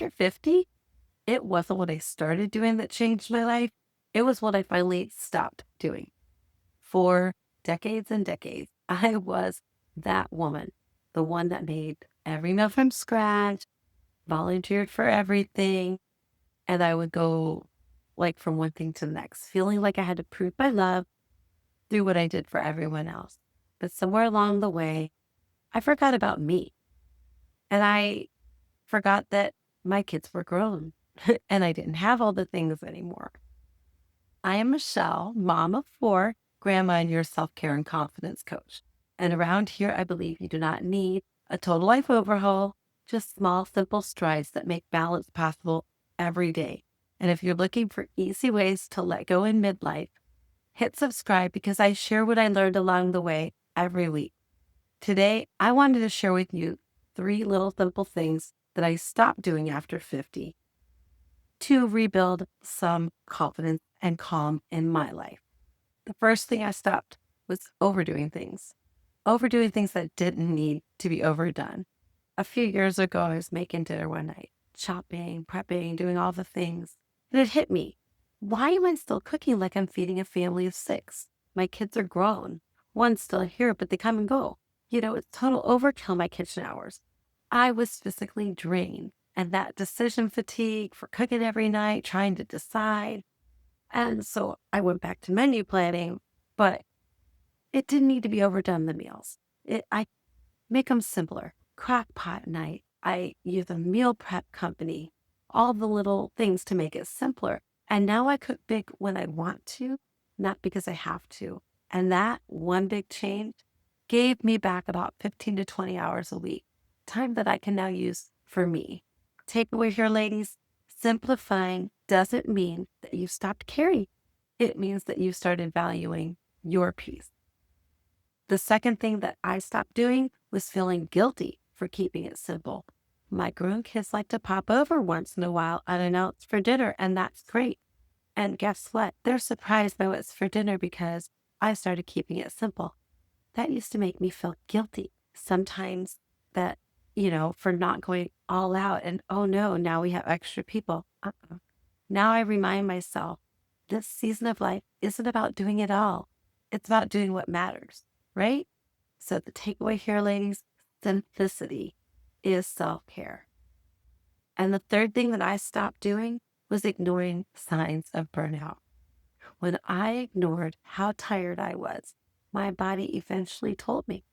after 50, it wasn't what I started doing that changed my life. It was what I finally stopped doing. For decades and decades, I was that woman, the one that made every meal from scratch, volunteered for everything, and I would go like from one thing to the next, feeling like I had to prove my love through what I did for everyone else. But somewhere along the way, I forgot about me. And I forgot that my kids were grown and I didn't have all the things anymore. I am Michelle, mom of four, grandma, and your self care and confidence coach. And around here, I believe you do not need a total life overhaul, just small, simple strides that make balance possible every day. And if you're looking for easy ways to let go in midlife, hit subscribe because I share what I learned along the way every week. Today, I wanted to share with you 3 little simple things that I stopped doing after 50 to rebuild some confidence and calm in my life. The first thing I stopped was overdoing things that didn't need to be overdone. A few years ago, I was making dinner one night, chopping, prepping, doing all the things. And it hit me. Why am I still cooking like I'm feeding a family of 6? My kids are grown. One's still here, but they come and go. It's total overkill, my kitchen hours. I was physically drained. And that decision fatigue for cooking every night, trying to decide. And so I went back to menu planning, but it didn't need to be overdone, the meals. I make them simpler. Crock pot night. I use a meal prep company, all the little things to make it simpler. And now I cook big when I want to, not because I have to. And that one big change gave me back about 15 to 20 hours a week, time that I can now use for me. Takeaway here, ladies, simplifying doesn't mean that you stopped caring. It means that you started valuing your peace. The second thing that I stopped doing was feeling guilty for keeping it simple. My grown kids like to pop over once in a while unannounced for dinner, and that's great. And guess what? They're surprised by what's for dinner because I started keeping it simple. That used to make me feel guilty sometimes that, for not going all out and, oh no, now we have extra people. Now I remind myself this season of life isn't about doing it all. It's about doing what matters, right? So the takeaway here, ladies, simplicity is self-care. And the third thing that I stopped doing was ignoring signs of burnout. When I ignored how tired I was, my body eventually told me.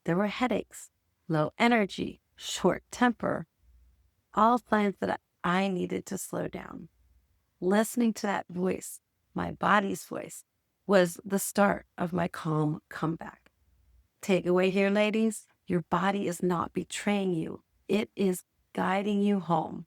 There were headaches, low energy, short temper, all signs that I needed to slow down. Listening to that voice, my body's voice, was the start of my calm comeback. Takeaway here, ladies, your body is not betraying you. It is guiding you home.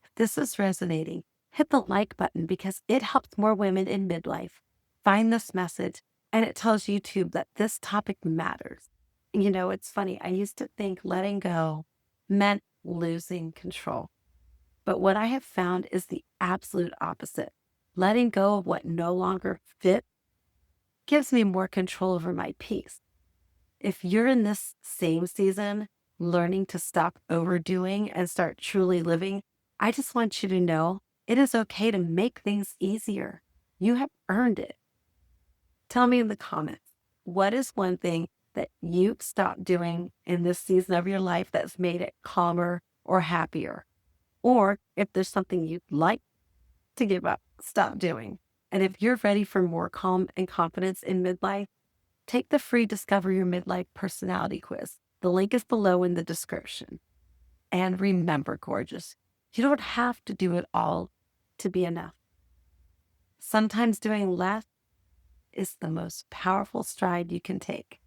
If this is resonating, hit the like button because it helps more women in midlife find this message, and it tells YouTube that this topic matters. It's funny. I used to think letting go meant losing control. But what I have found is the absolute opposite. Letting go of what no longer fits gives me more control over my peace. If you're in this same season, learning to stop overdoing and start truly living, I just want you to know it is okay to make things easier. You have earned it. Tell me in the comments, what is one thing that you've stopped doing in this season of your life that's made it calmer or happier? Or if there's something you'd like to give up, stop doing. And if you're ready for more calm and confidence in midlife, take the free Discover Your Midlife personality quiz. The link is below in the description. And remember, gorgeous, you don't have to do it all to be enough. Sometimes doing less is the most powerful stride you can take.